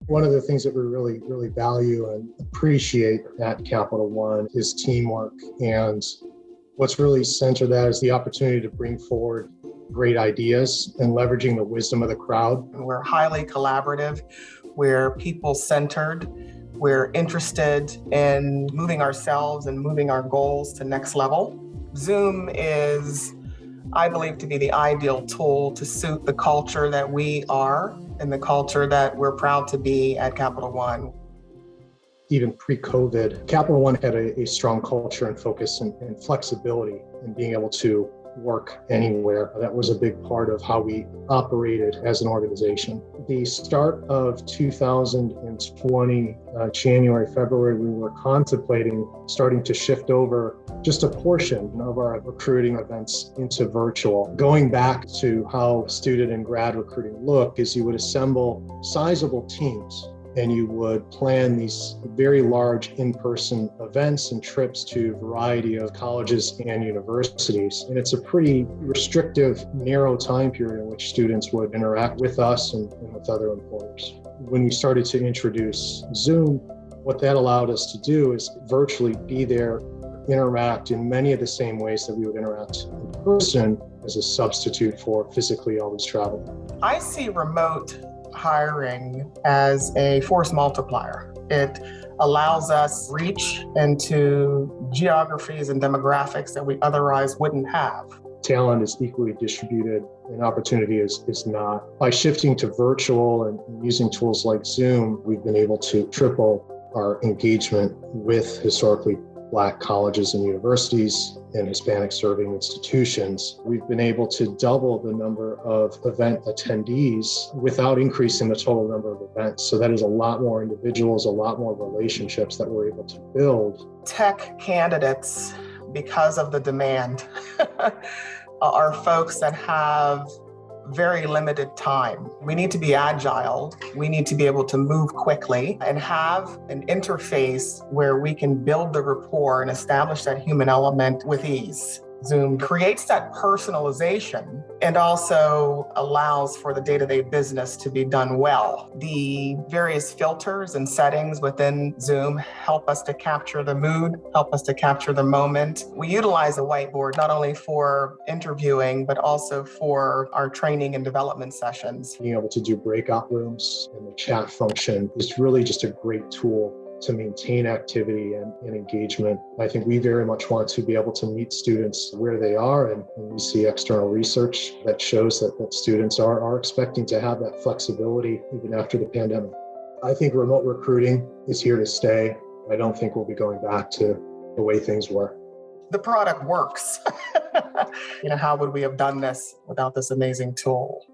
One of the things that we really value and appreciate at Capital One is teamwork. And what's really centered that is the opportunity to bring forward great ideas and leveraging the wisdom of the crowd. We're highly collaborative, we're people-centered, we're interested in moving ourselves and moving our goals to next level. Zoom is, I believe, to be the ideal tool to suit the culture that we are and the culture that we're proud to be at Capital One. Even pre-COVID, Capital One had a strong culture and focus and flexibility in being able to work anywhere. That was a big part of how we operated as an organization. The start of 2020, January, February, we were contemplating starting to shift over just a portion of our recruiting events into virtual. Going back to how student and grad recruiting looked is you would assemble sizable teams and you would plan these very large in-person events and trips to a variety of colleges and universities. And it's a pretty restrictive, narrow time period in which students would interact with us and with other employers. When we started to introduce Zoom, what that allowed us to do is virtually be there, interact in many of the same ways that we would interact in person as a substitute for physically always traveling. I see remote hiring as a force multiplier. It allows us reach into geographies and demographics that we otherwise wouldn't have. Talent is equally distributed and opportunity is not. By shifting to virtual and using tools like Zoom, we've been able to triple our engagement with historically Black colleges and universities and Hispanic serving institutions. We've been able to double the number of event attendees without increasing the total number of events. So that is a lot more individuals, a lot more relationships that we're able to build. Tech candidates, because of the demand, are folks that have very limited time. We need to be agile. We need to be able to move quickly and have an interface where we can build the rapport and establish that human element with ease. Zoom creates that personalization and also allows for the day-to-day business to be done well. The various filters and settings within Zoom help us to capture the mood, help us to capture the moment. We utilize a whiteboard not only for interviewing, but also for our training and development sessions. Being able to do breakout rooms and the chat function is really just a great tool to maintain activity and engagement. I think we very much want to be able to meet students where they are, and we see external research that shows that students are expecting to have that flexibility even after the pandemic. I think remote recruiting is here to stay. I don't think we'll be going back to the way things were. The product works. How would we have done this without this amazing tool?